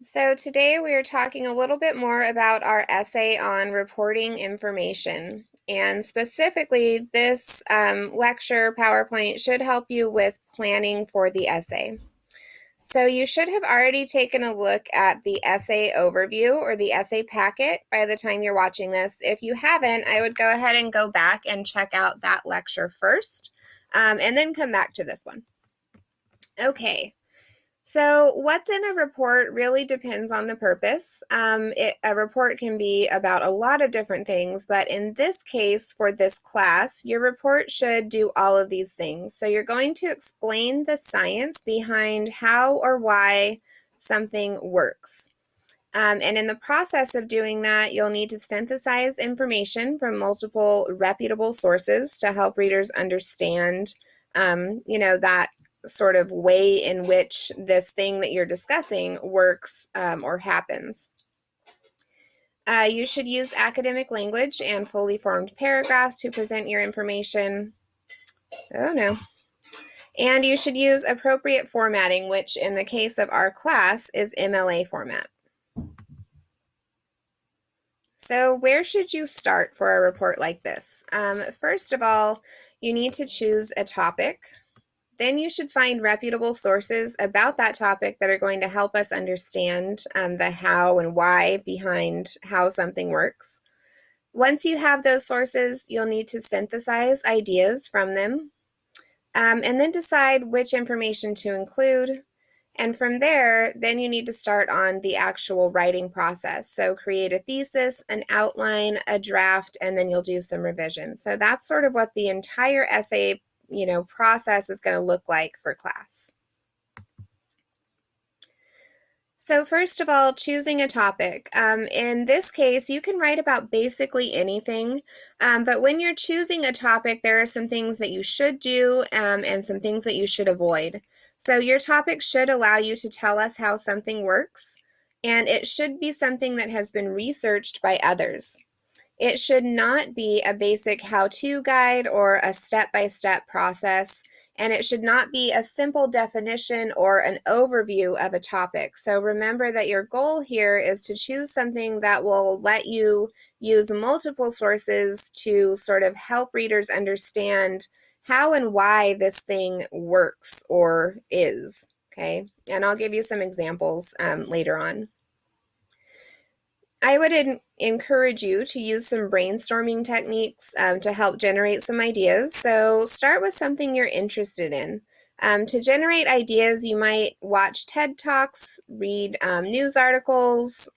So today we are talking a little bit more about our essay on reporting information. And specifically, this lecture PowerPoint should help you with planning for the essay. So you should have already taken a look at the essay overview or the essay packet by the time you're watching this. If you haven't, I would go ahead and go back and check out that lecture first, and then come back to this one. Okay. So what's in a report really depends on the purpose. A report can be about a lot of different things, but in this case, for this class, your report should do all of these things. So you're going to explain the science behind how or why something works. And in the process of doing that, you'll need to synthesize information from multiple reputable sources to help readers understand, that sort of way in which this thing that you're discussing works or happens. You should use academic language and fully formed paragraphs to present your information. Oh no. And you should use appropriate formatting, which in the case of our class is MLA format. So where should you start for a report like this? First of all, you need to choose a topic. Then you should find reputable sources about that topic that are going to help us understand the how and why behind how something works. Once you have those sources, you'll need to synthesize ideas from them, and then decide which information to include. And from there, then you need to start on the actual writing process. So create a thesis, an outline, a draft, and then you'll do some revision. So that's sort of what the entire essay process is going to look like for class. So first of all, choosing a topic. In this case, you can write about basically anything, but when you're choosing a topic, there are some things that you should do and some things that you should avoid. So your topic should allow you to tell us how something works, and it should be something that has been researched by others. It should not be a basic how-to guide or a step-by-step process, and it should not be a simple definition or an overview of a topic. So remember that your goal here is to choose something that will let you use multiple sources to sort of help readers understand how and why this thing works or is, okay? And I'll give you some examples later on. I would encourage you to use some brainstorming techniques to help generate some ideas. So start with something you're interested in. To generate ideas, you might watch TED Talks, read news articles,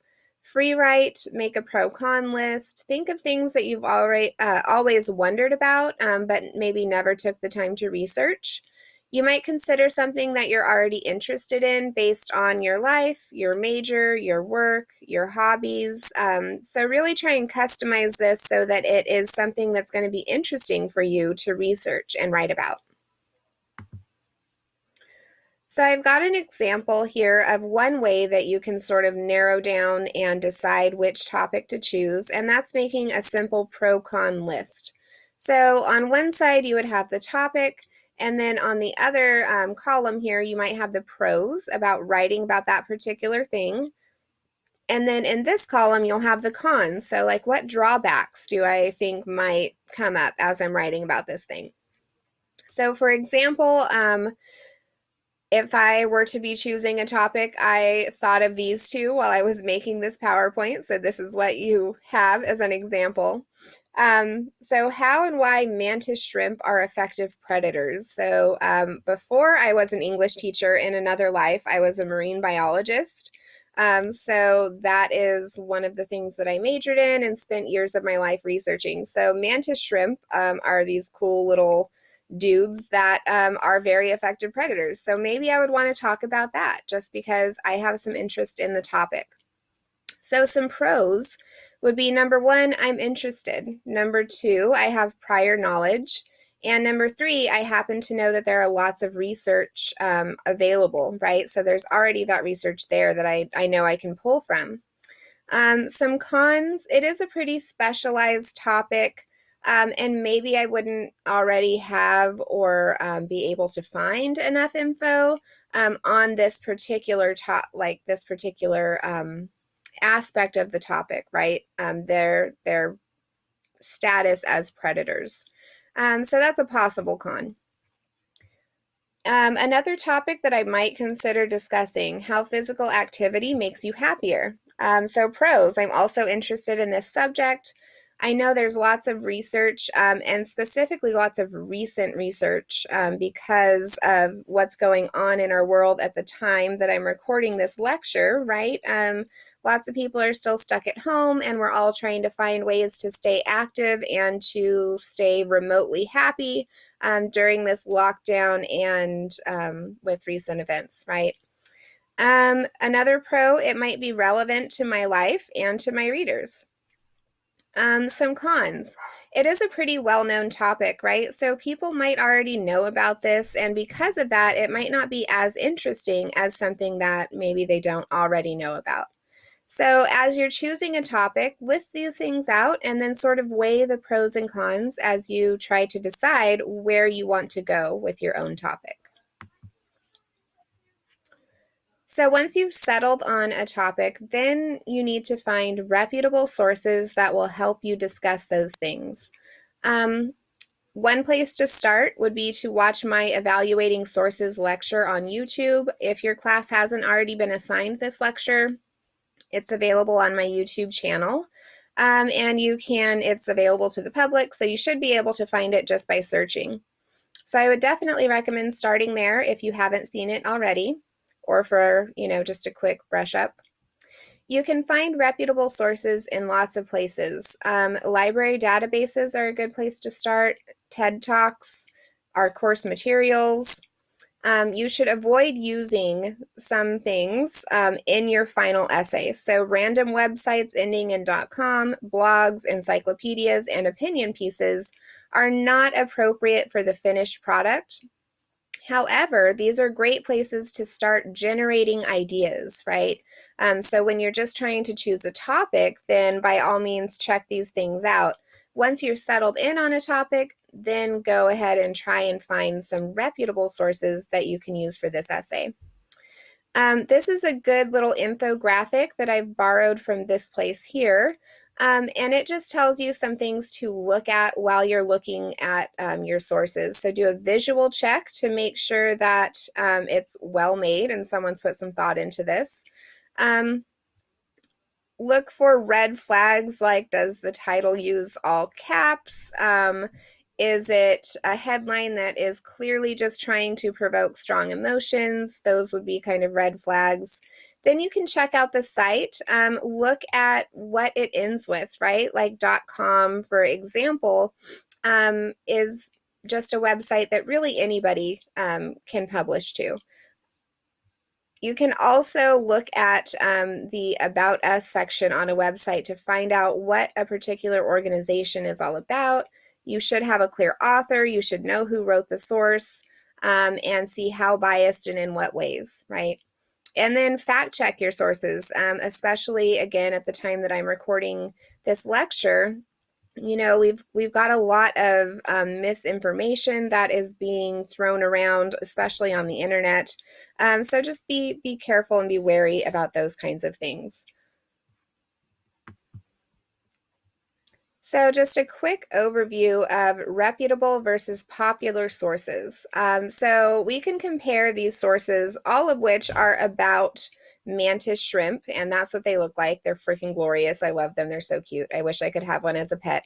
free write, make a pro-con list. Think of things that you've already always wondered about, but maybe never took the time to research. You might consider something that you're already interested in based on your life, your major, your work, your hobbies. So really try and customize this so that it is something that's going to be interesting for you to research and write about. So I've got an example here of one way that you can sort of narrow down and decide which topic to choose, and that's making a simple pro-con list. So on one side you would have the topic, and then on the other column here, you might have the pros about writing about that particular thing. And then in this column, you'll have the cons. So like, what drawbacks do I think might come up as I'm writing about this thing? So for example, if I were to be choosing a topic, I thought of these two while I was making this PowerPoint. So this is what you have as an example. So how and why mantis shrimp are effective predators. So before I was an English teacher in another life, I was a marine biologist. So that is one of the things that I majored in and spent years of my life researching. So mantis shrimp are these cool little dudes that are very effective predators. So maybe I would want to talk about that just because I have some interest in the topic. So some pros would be number one, I'm interested. Number two, I have prior knowledge. And number three, I happen to know that there are lots of research available, right? So there's already that research there that I know I can pull from. Some cons, it is a pretty specialized topic. And maybe I wouldn't already have or be able to find enough info on this particular this particular aspect of the topic, right? Their status as predators. So that's a possible con. Another topic that I might consider discussing, how physical activity makes you happier. So pros, I'm also interested in this subject. I know there's lots of research and specifically lots of recent research because of what's going on in our world at the time that I'm recording this lecture, right? Lots of people are still stuck at home and we're all trying to find ways to stay active and to stay remotely happy during this lockdown and with recent events, right? Another pro, it might be relevant to my life and to my readers. Some cons. It is a pretty well-known topic, right? So people might already know about this, and because of that, it might not be as interesting as something that maybe they don't already know about. So as you're choosing a topic, list these things out and then sort of weigh the pros and cons as you try to decide where you want to go with your own topic. So once you've settled on a topic, then you need to find reputable sources that will help you discuss those things. One place to start would be to watch my Evaluating Sources lecture on YouTube. If your class hasn't already been assigned this lecture, it's available on my YouTube channel. And it's available to the public, so you should be able to find it just by searching. So I would definitely recommend starting there if you haven't seen it already, or for, just a quick brush up. You can find reputable sources in lots of places. Library databases are a good place to start. TED Talks, our course materials. You should avoid using some things in your final essay. So random websites ending in .com, blogs, encyclopedias, and opinion pieces are not appropriate for the finished product. However, these are great places to start generating ideas, right? So when you're just trying to choose a topic, then by all means check these things out. Once you're settled in on a topic, then go ahead and try and find some reputable sources that you can use for this essay. This is a good little infographic that I've borrowed from this place here. And it just tells you some things to look at while you're looking at your sources. So do a visual check to make sure that it's well made and someone's put some thought into this. Look for red flags like, does the title use all caps? Is it a headline that is clearly just trying to provoke strong emotions? Those would be kind of red flags. Then you can check out the site. Look at what it ends with, right? Like .com, for example, is just a website that really anybody can publish to. You can also look at the About Us section on a website to find out what a particular organization is all about. You should have a clear author. You should know who wrote the source and see how biased and in what ways, right? And then fact check your sources, especially, again, at the time that I'm recording this lecture. We've got a lot of misinformation that is being thrown around, especially on the internet. So just be careful and be wary about those kinds of things. So just a quick overview of reputable versus popular sources. So we can compare these sources, all of which are about mantis shrimp, and that's what they look like. They're freaking glorious. I love them. They're so cute. I wish I could have one as a pet,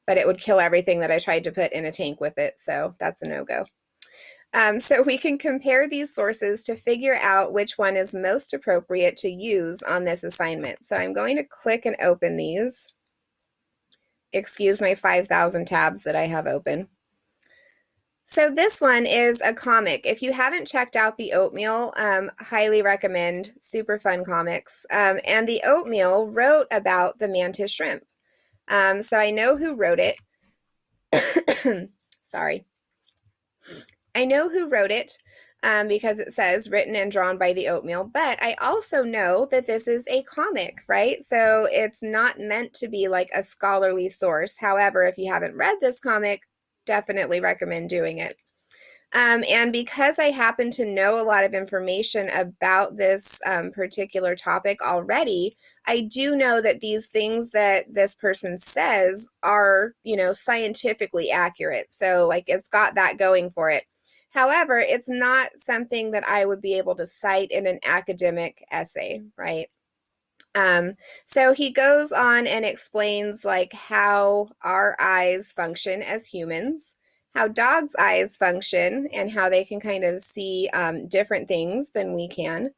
but it would kill everything that I tried to put in a tank with it, so that's a no-go. So we can compare these sources to figure out which one is most appropriate to use on this assignment. So I'm going to click and open these. Excuse my 5,000 tabs that I have open. So this one is a comic. If you haven't checked out The Oatmeal, highly recommend. Super fun comics. And The Oatmeal wrote about the mantis shrimp. So I know who wrote it. Sorry. I know who wrote it. because it says written and drawn by the Oatmeal, but I also know that this is a comic, right? So it's not meant to be like a scholarly source. However, if you haven't read this comic, definitely recommend doing it. And because I happen to know a lot of information about this particular topic already, I do know that these things that this person says are, scientifically accurate. So, like, it's got that going for it. However, it's not something that I would be able to cite in an academic essay, right? Um, so he goes on and explains like how our eyes function as humans, how dogs' eyes function, and how they can kind of see different things than we can,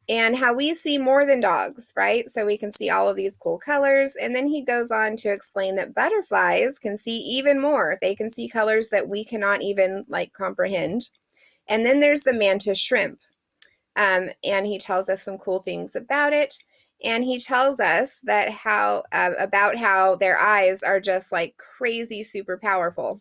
and how we see more than dogs, right? So we can see all of these cool colors. And then he goes on to explain that butterflies can see even more. They can see colors that we cannot even like comprehend. And then there's the mantis shrimp. And he tells us some cool things about it. And he tells us that about how their eyes are just like crazy super powerful.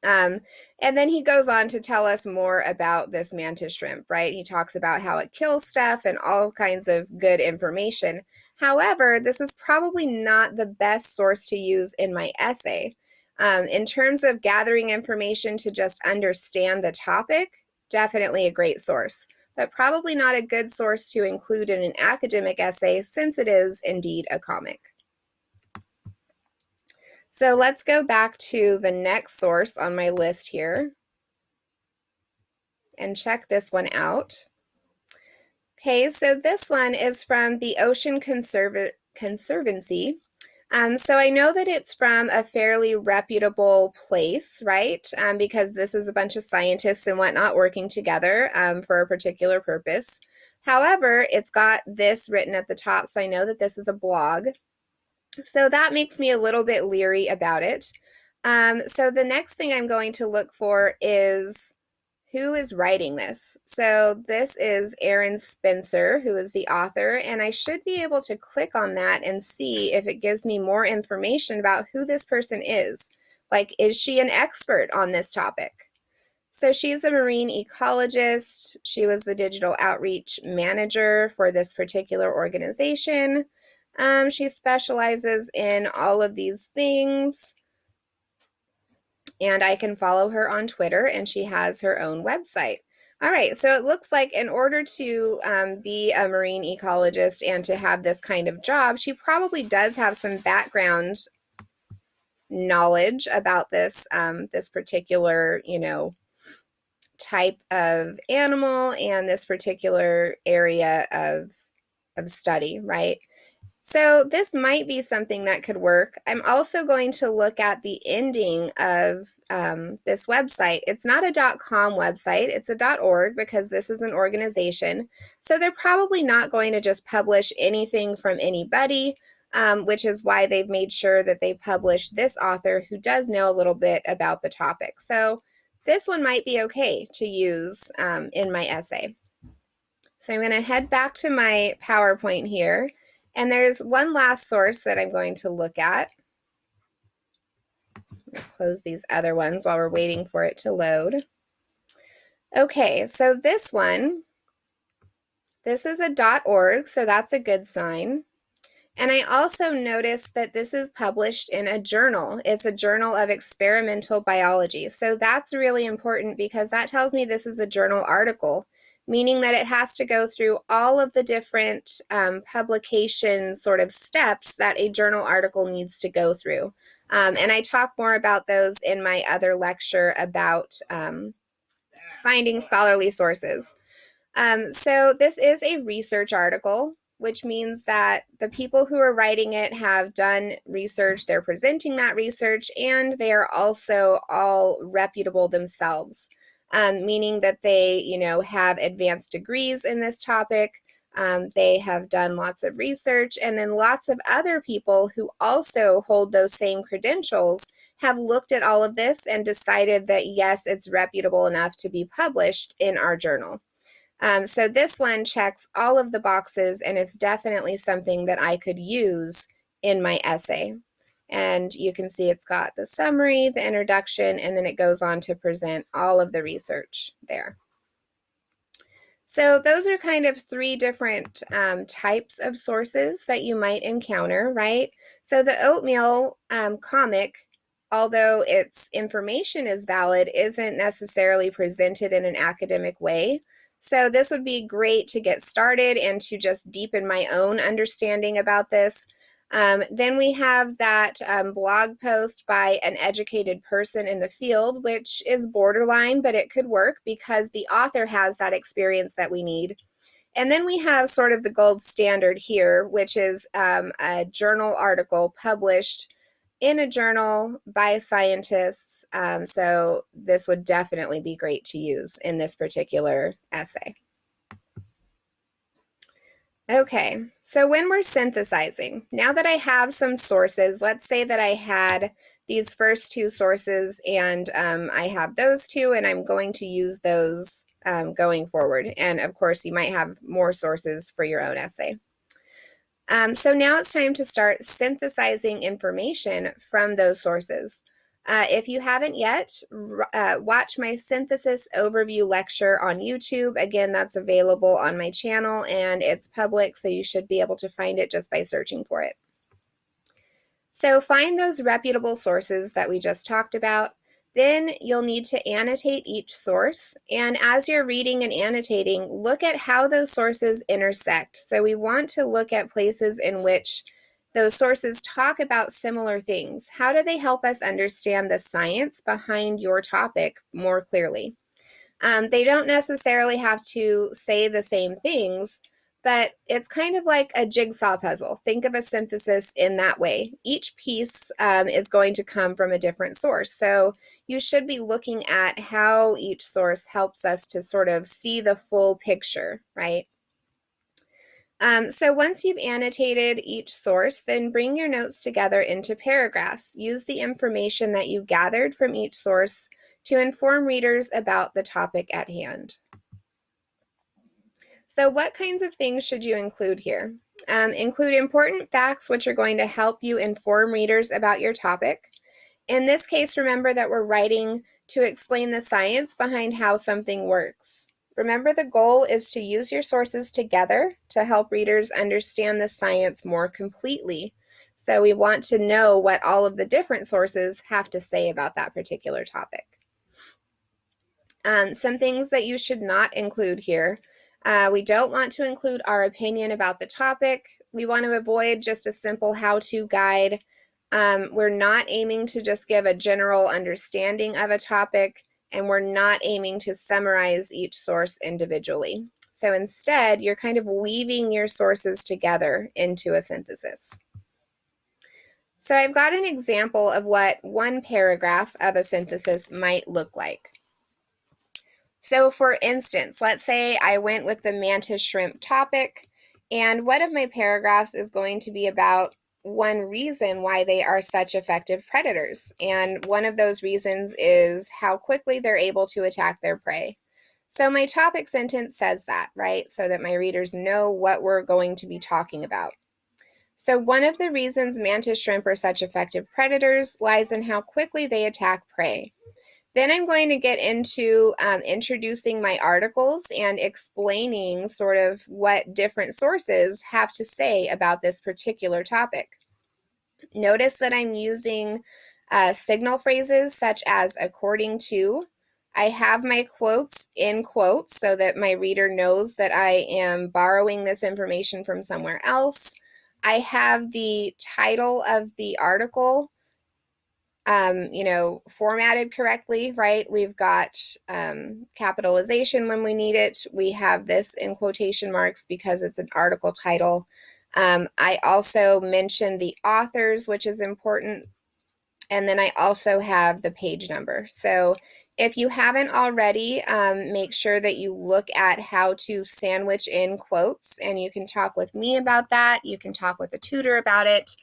Um, and then he goes on to tell us more about this mantis shrimp, right? He talks about how it kills stuff and all kinds of good information. However, this is probably not the best source to use in my essay. In terms of gathering information to just understand the topic, definitely a great source, but probably not a good source to include in an academic essay since it is indeed a comic. So let's go back to the next source on my list here and check this one out. Okay, so this one is from the Ocean Conservancy. So I know that it's from a fairly reputable place, right? Because this is a bunch of scientists and whatnot working together for a particular purpose. However, it's got this written at the top, so I know that this is a blog. So that makes me a little bit leery about it. So the next thing I'm going to look for is who is writing this. So this is Aaron Spencer, who is the author, and I should be able to click on that and see if it gives me more information about who this person is. Like, is she an expert on this topic? So she's a marine ecologist. She was the digital outreach manager for this particular organization. She specializes in all of these things, and I can follow her on Twitter, and she has her own website. All right, so it looks like in order to be a marine ecologist and to have this kind of job, she probably does have some background knowledge about this this particular, type of animal and this particular area of study, right? So this might be something that could work. I'm also going to look at the ending of this website. It's not a .com website, it's a .org because this is an organization. So they're probably not going to just publish anything from anybody, which is why they've made sure that they publish this author who does know a little bit about the topic. So this one might be okay to use in my essay. So I'm going to head back to my PowerPoint here. And there's one last source that I'm going to look at. Close these other ones while we're waiting for it to load. Okay, so this one, this is a .org, so that's a good sign. And I also noticed that this is published in a journal. It's a journal of experimental biology. So that's really important because that tells me this is a journal article, meaning that it has to go through all of the different publication sort of steps that a journal article needs to go through. And I talk more about those in my other lecture about finding scholarly sources. So this is a research article, which means that the people who are writing it have done research, they're presenting that research, and they are also all reputable themselves, meaning that they, have advanced degrees in this topic. They have done lots of research, and then lots of other people who also hold those same credentials have looked at all of this and decided that, yes, it's reputable enough to be published in our journal. So this one checks all of the boxes and is definitely something that I could use in my essay. And you can see it's got the summary, the introduction, and then it goes on to present all of the research there. So those are kind of three different types of sources that you might encounter, right? So the oatmeal comic, although its information is valid, isn't necessarily presented in an academic way. So this would be great to get started and to just deepen my own understanding about this. Then we have that blog post by an educated person in the field, which is borderline, but it could work because the author has that experience that we need. And then we have sort of the gold standard here, which is a journal article published in a journal by scientists. So this would definitely be great to use in this particular essay. Okay, so when we're synthesizing, now that I have some sources, let's say that I had these first two sources and I have those two and I'm going to use those going forward. And of course, you might have more sources for your own essay. So now it's time to start synthesizing information from those sources. If you haven't yet, watch my synthesis overview lecture on YouTube. Again, that's available on my channel and it's public, so you should be able to find it just by searching for it. So find those reputable sources that we just talked about. Then you'll need to annotate each source. And as you're reading and annotating, look at how those sources intersect. So we want to look at places in which those sources talk about similar things. How do they help us understand the science behind your topic more clearly? They don't necessarily have to say the same things, but it's kind of like a jigsaw puzzle. Think of a synthesis in that way. Each piece is going to come from a different source. So you should be looking at how each source helps us to sort of see the full picture, right? So once you've annotated each source, then bring your notes together into paragraphs. Use the information that you gathered from each source to inform readers about the topic at hand. So what kinds of things should you include here? Include important facts which are going to help you inform readers about your topic. In this case, remember that we're writing to explain the science behind how something works. Remember, the goal is to use your sources together to help readers understand the science more completely. So we want to know what all of the different sources have to say about that particular topic. Some things that you should not include here. We don't want to include our opinion about the topic. We want to avoid just a simple how-to guide. We're not aiming to just give a general understanding of a topic, and we're not aiming to summarize each source individually. So instead, you're kind of weaving your sources together into a synthesis. So I've got an example of what one paragraph of a synthesis might look like. So for instance, let's say I went with the mantis shrimp topic, and one of my paragraphs is going to be about one reason why they are such effective predators. And one of those reasons is how quickly they're able to attack their prey. So my topic sentence says that, right? So that my readers know what we're going to be talking about. So one of the reasons mantis shrimp are such effective predators lies in how quickly they attack prey. Then I'm going to get into introducing my articles and explaining sort of what different sources have to say about this particular topic. Notice that I'm using signal phrases such as according to. I have my quotes in quotes so that my reader knows that I am borrowing this information from somewhere else. I have the title of the article formatted correctly, right? We've got capitalization when we need it. We have this in quotation marks because it's an article title. I also mentioned the authors, which is important. And then I also have the page number. So if you haven't already, make sure that you look at how to sandwich in quotes, and you can talk with me about that. You can talk with a tutor about it.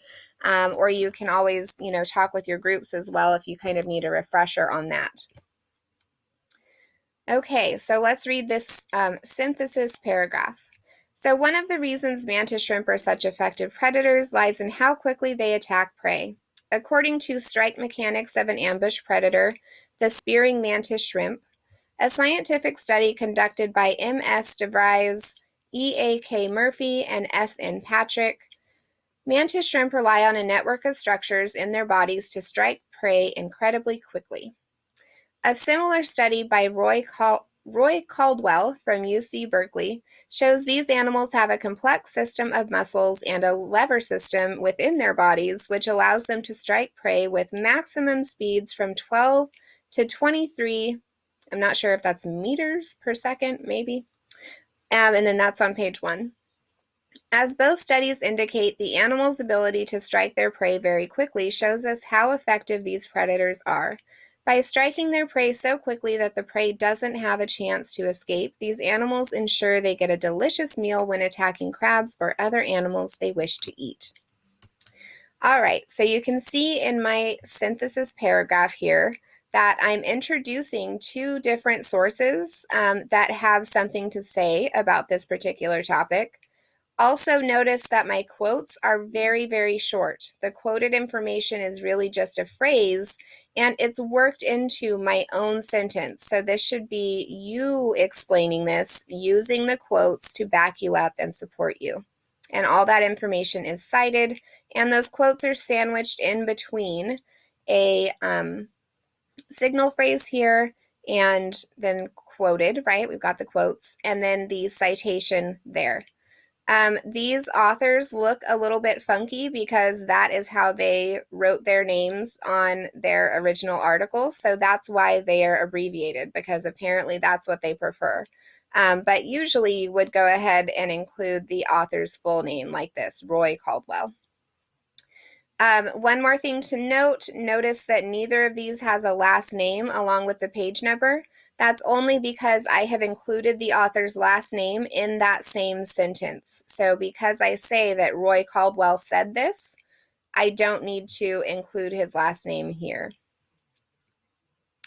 Or you can always, talk with your groups as well if you kind of need a refresher on that. Okay, so let's read this synthesis paragraph. So one of the reasons mantis shrimp are such effective predators lies in how quickly they attack prey. According to strike mechanics of an ambush predator, the spearing mantis shrimp, A scientific study conducted by M.S. DeVries, E.A.K. Murphy, and S.N. Patrick. Mantis shrimp rely on a network of structures in their bodies to strike prey incredibly quickly. A similar study by Roy Caldwell from UC Berkeley shows these animals have a complex system of muscles and a lever system within their bodies, which allows them to strike prey with maximum speeds from 12 to 23, I'm not sure if that's meters per second, maybe. And then that's on page 1. As both studies indicate, the animal's ability to strike their prey very quickly shows us how effective these predators are. By striking their prey so quickly that the prey doesn't have a chance to escape, these animals ensure they get a delicious meal when attacking crabs or other animals they wish to eat. All right, so you can see in my synthesis paragraph here that I'm introducing 2 different sources that have something to say about this particular topic. Also notice that my quotes are very, very short. The quoted information is really just a phrase, and it's worked into my own sentence. So this should be you explaining this, using the quotes to back you up and support you. And all that information is cited, and those quotes are sandwiched in between a signal phrase here and then quoted, right? We've got the quotes, and then the citation there. These authors look a little bit funky because that is how they wrote their names on their original articles. So that's why they are abbreviated, because apparently that's what they prefer. But usually you would go ahead and include the author's full name like this, Roy Caldwell. One more thing to notice that neither of these has a last name along with the page number. That's only because I have included the author's last name in that same sentence. So because I say that Roy Caldwell said this, I don't need to include his last name here.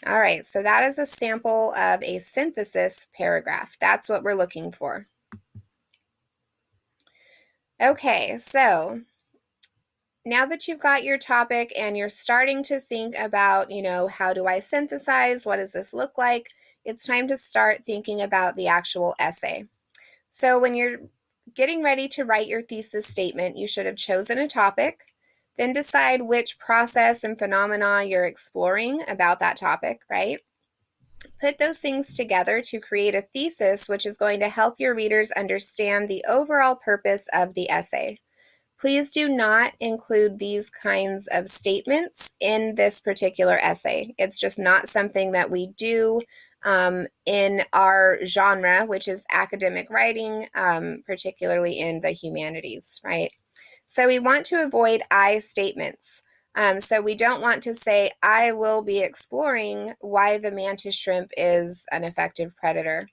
All right, so that is a sample of a synthesis paragraph. That's what we're looking for. Okay, so now that you've got your topic and you're starting to think about, how do I synthesize? What does this look like? It's time to start thinking about the actual essay. So when you're getting ready to write your thesis statement, you should have chosen a topic, then decide which process and phenomena you're exploring about that topic, right? Put those things together to create a thesis, which is going to help your readers understand the overall purpose of the essay. Please do not include these kinds of statements in this particular essay. It's just not something that we do in our genre, which is academic writing, particularly in the humanities, right? So we want to avoid I statements. So we don't want to say, I will be exploring why the mantis shrimp is an effective predator.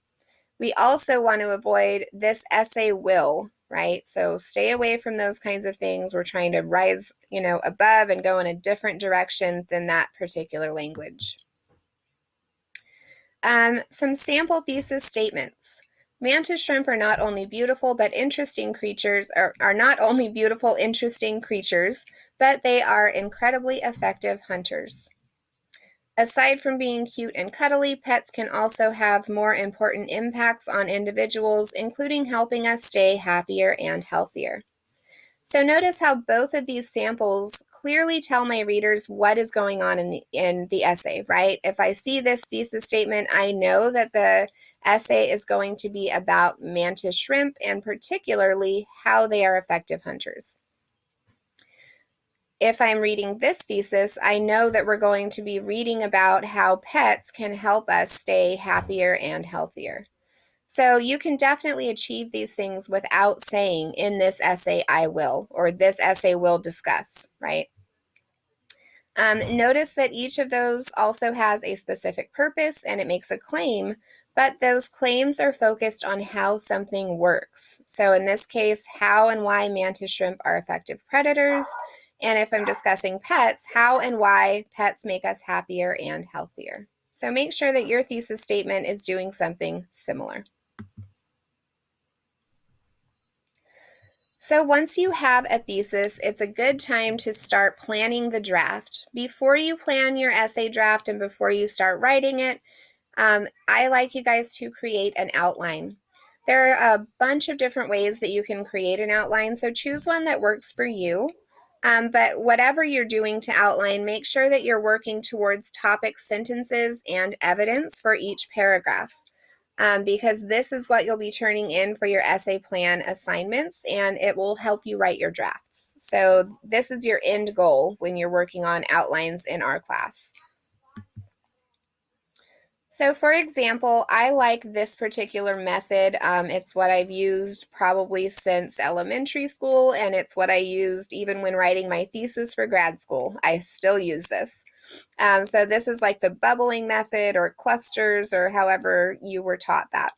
We also want to avoid this essay will, right? So stay away from those kinds of things. We're trying to rise, above and go in a different direction than that particular language. Some sample thesis statements. Mantis shrimp are not only beautiful but interesting creatures, are not only beautiful, interesting creatures, but they are incredibly effective hunters. Aside from being cute and cuddly, pets can also have more important impacts on individuals, including helping us stay happier and healthier. So notice how both of these samples clearly tell my readers what is going on in the essay, right? If I see this thesis statement, I know that the essay is going to be about mantis shrimp and particularly how they are effective hunters. If I'm reading this thesis, I know that we're going to be reading about how pets can help us stay happier and healthier. So you can definitely achieve these things without saying in this essay, I will, or this essay will discuss, right? Notice that each of those also has a specific purpose and it makes a claim, but those claims are focused on how something works. So in this case, how and why mantis shrimp are effective predators. And if I'm discussing pets, how and why pets make us happier and healthier. So make sure that your thesis statement is doing something similar. So once you have a thesis, it's a good time to start planning the draft. Before you plan your essay draft and before you start writing it, I like you guys to create an outline. There are a bunch of different ways that you can create an outline, so choose one that works for you. But whatever you're doing to outline, make sure that you're working towards topic sentences and evidence for each paragraph. Because this is what you'll be turning in for your essay plan assignments, and it will help you write your drafts. So this is your end goal when you're working on outlines in our class. So for example, I like this particular method. It's what I've used probably since elementary school, and it's what I used even when writing my thesis for grad school. I still use this. So this is like the bubbling method or clusters or however you were taught that.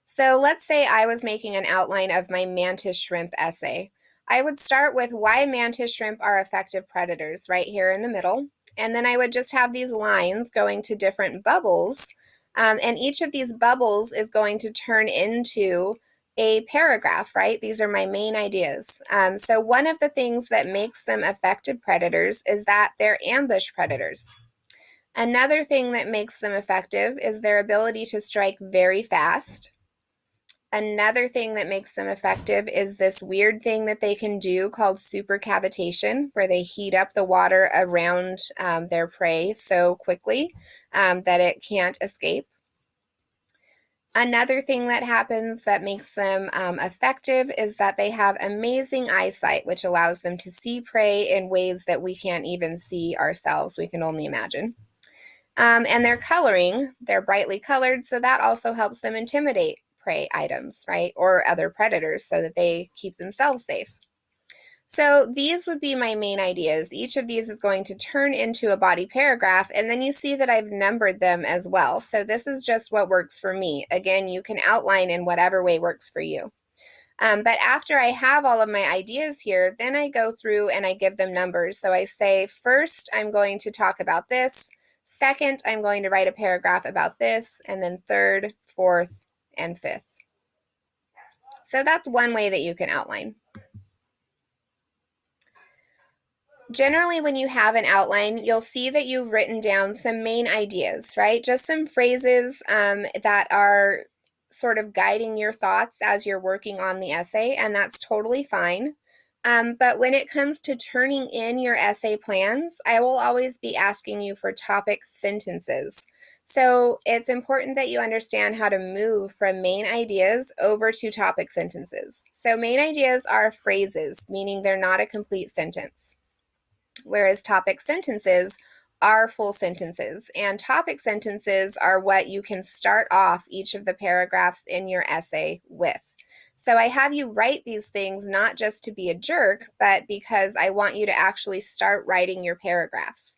So let's say I was making an outline of my mantis shrimp essay. I would start with why mantis shrimp are effective predators right here in the middle. And then I would just have these lines going to different bubbles. And each of these bubbles is going to turn into a paragraph, right? These are my main ideas. So one of the things that makes them effective predators is that they're ambush predators. Another thing that makes them effective is their ability to strike very fast. Another thing that makes them effective is this weird thing that they can do called supercavitation, where they heat up the water around their prey so quickly that it can't escape. Another thing that happens that makes them effective is that they have amazing eyesight, which allows them to see prey in ways that we can't even see ourselves. We can only imagine. And their coloring, they're brightly colored, so that also helps them intimidate prey items, right, or other predators so that they keep themselves safe. So these would be my main ideas. Each of these is going to turn into a body paragraph, and then you see that I've numbered them as well. So this is just what works for me. Again, you can outline in whatever way works for you. But after I have all of my ideas here, then I go through and I give them numbers. So I say, first, I'm going to talk about this. Second, I'm going to write a paragraph about this. And then third, fourth, and fifth. So that's one way that you can outline. Generally, when you have an outline, you'll see that you've written down some main ideas, right? Just some phrases that are sort of guiding your thoughts as you're working on the essay, and that's totally fine. But when it comes to turning in your essay plans, I will always be asking you for topic sentences. So it's important that you understand how to move from main ideas over to topic sentences. So main ideas are phrases, meaning they're not a complete sentence, whereas topic sentences are full sentences. And topic sentences are what you can start off each of the paragraphs in your essay with. So I have you write these things not just to be a jerk, but because I want you to actually start writing your paragraphs.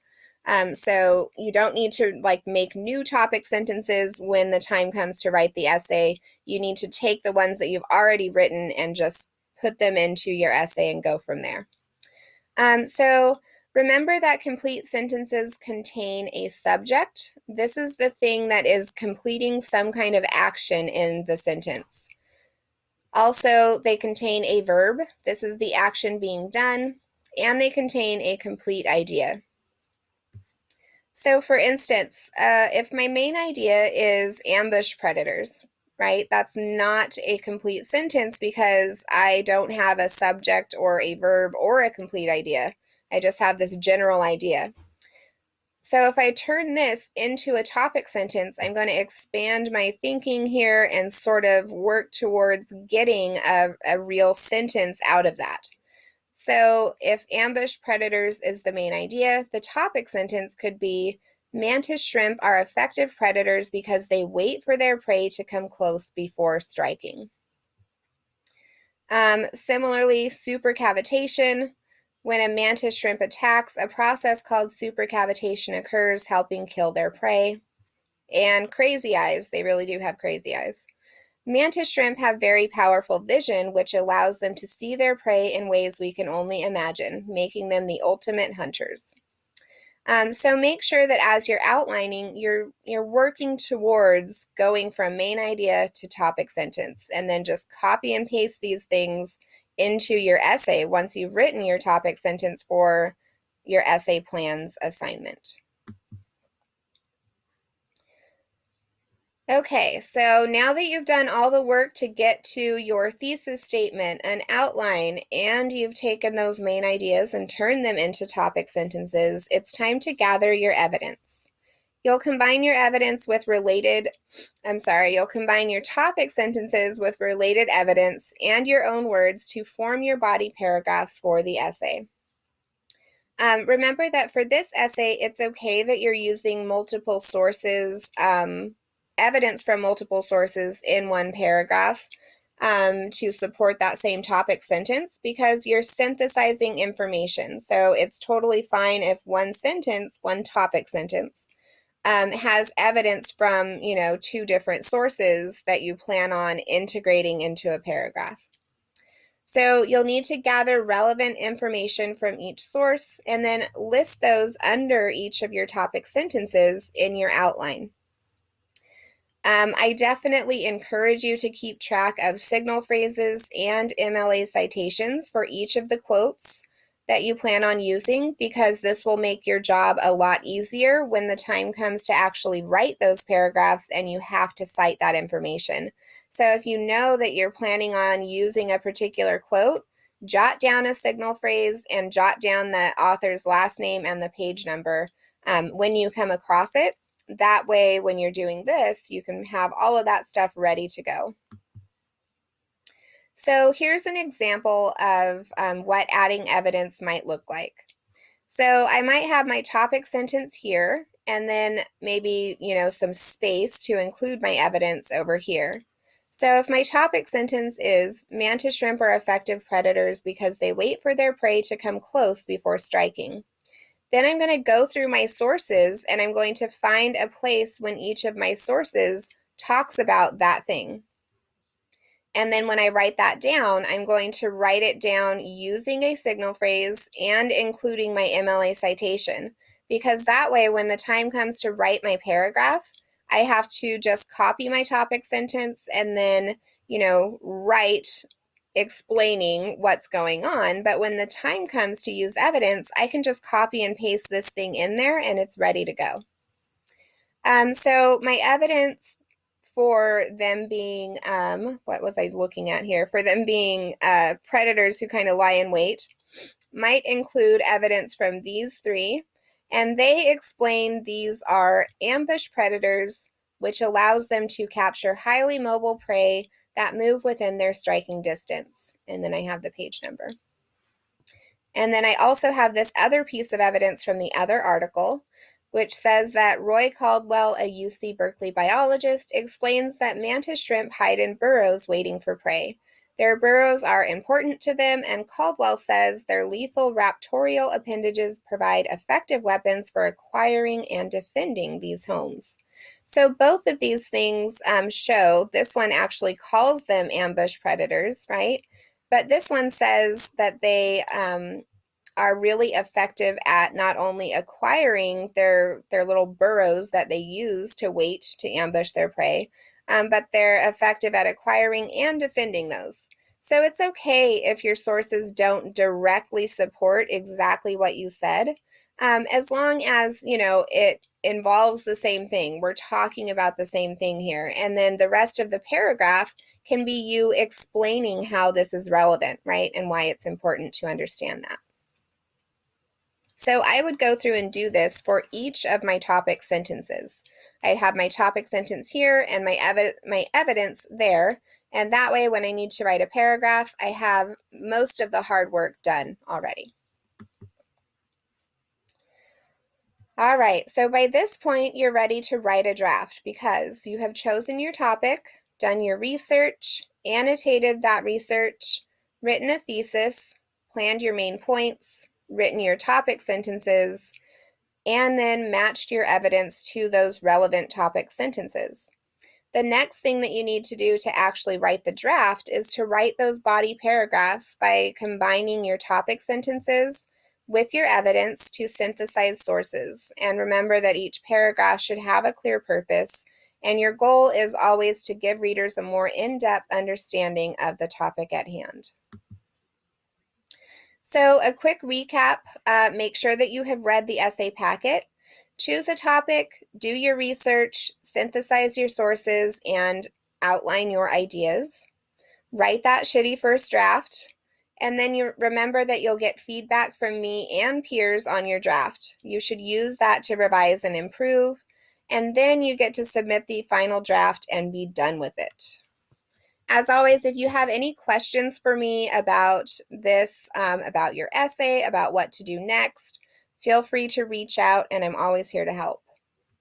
So you don't need to make new topic sentences when the time comes to write the essay. You need to take the ones that you've already written and just put them into your essay and go from there. So remember that complete sentences contain a subject. This is the thing that is completing some kind of action in the sentence. Also, they contain a verb. This is the action being done, and they contain a complete idea. So for instance, if my main idea is ambush predators, right? That's not a complete sentence because I don't have a subject or a verb or a complete idea. I just have this general idea. So if I turn this into a topic sentence, I'm going to expand my thinking here and sort of work towards getting a real sentence out of that. So if ambush predators is the main idea, the topic sentence could be, mantis shrimp are effective predators because they wait for their prey to come close before striking. Similarly, supercavitation. When a mantis shrimp attacks, a process called supercavitation occurs, helping kill their prey. And crazy eyes. They really do have crazy eyes. Mantis shrimp have very powerful vision, which allows them to see their prey in ways we can only imagine, making them the ultimate hunters. So make sure that as you're outlining, you're working towards going from main idea to topic sentence, and then just copy and paste these things into your essay once you've written your topic sentence for your essay plans assignment. Okay, so now that you've done all the work to get to your thesis statement, an outline, and you've taken those main ideas and turned them into topic sentences, it's time to gather your evidence. You'll combine your evidence with you'll combine your topic sentences with related evidence and your own words to form your body paragraphs for the essay. Remember that for this essay, it's okay that you're using multiple sources, evidence from multiple sources in one paragraph to support that same topic sentence because you're synthesizing information. So it's totally fine if one topic sentence, has evidence from, two different sources that you plan on integrating into a paragraph. So you'll need to gather relevant information from each source and then list those under each of your topic sentences in your outline. I definitely encourage you to keep track of signal phrases and MLA citations for each of the quotes that you plan on using because this will make your job a lot easier when the time comes to actually write those paragraphs and you have to cite that information. So if you know that you're planning on using a particular quote, jot down a signal phrase and jot down the author's last name and the page number when you come across it. That way, when you're doing this, you can have all of that stuff ready to go. So here's an example of what adding evidence might look like. So I might have my topic sentence here, and then maybe, some space to include my evidence over here. So if my topic sentence is, mantis shrimp are effective predators because they wait for their prey to come close before striking. Then I'm going to go through my sources and I'm going to find a place when each of my sources talks about that thing. And then when I write that down, I'm going to write it down using a signal phrase and including my MLA citation. Because that way, when the time comes to write my paragraph, I have to just copy my topic sentence and then, write explaining what's going on. But when the time comes to use evidence, I can just copy and paste this thing in there and it's ready to go. So my evidence for them being, what was I looking at here? For them being predators who kind of lie in wait might include evidence from these three. And they explain these are ambush predators, which allows them to capture highly mobile prey that move within their striking distance. And then I have the page number. And then I also have this other piece of evidence from the other article, which says that Roy Caldwell, a UC Berkeley biologist, explains that mantis shrimp hide in burrows waiting for prey. Their burrows are important to them, and Caldwell says their lethal raptorial appendages provide effective weapons for acquiring and defending these homes. So both of these things show, this one actually calls them ambush predators, right? But this one says that they are really effective at not only acquiring their little burrows that they use to wait to ambush their prey, but they're effective at acquiring and defending those. So it's okay if your sources don't directly support exactly what you said, as long as, it involves the same thing. We're talking about the same thing here. And then the rest of the paragraph can be you explaining how this is relevant, right? And why it's important to understand that. So I would go through and do this for each of my topic sentences. I'd have my topic sentence here and my evidence there. And that way, when I need to write a paragraph, I have most of the hard work done already. All right, so by this point, you're ready to write a draft because you have chosen your topic, done your research, annotated that research, written a thesis, planned your main points, written your topic sentences, and then matched your evidence to those relevant topic sentences. The next thing that you need to do to actually write the draft is to write those body paragraphs by combining your topic sentences with your evidence to synthesize sources. And remember that each paragraph should have a clear purpose, and your goal is always to give readers a more in-depth understanding of the topic at hand. So a quick recap, make sure that you have read the essay packet. Choose a topic, do your research, synthesize your sources, and outline your ideas. Write that shitty first draft, and then you remember that you'll get feedback from me and peers on your draft. You should use that to revise and improve, and then you get to submit the final draft and be done with it. As always, if you have any questions for me about this, about your essay, about what to do next, feel free to reach out, and I'm always here to help.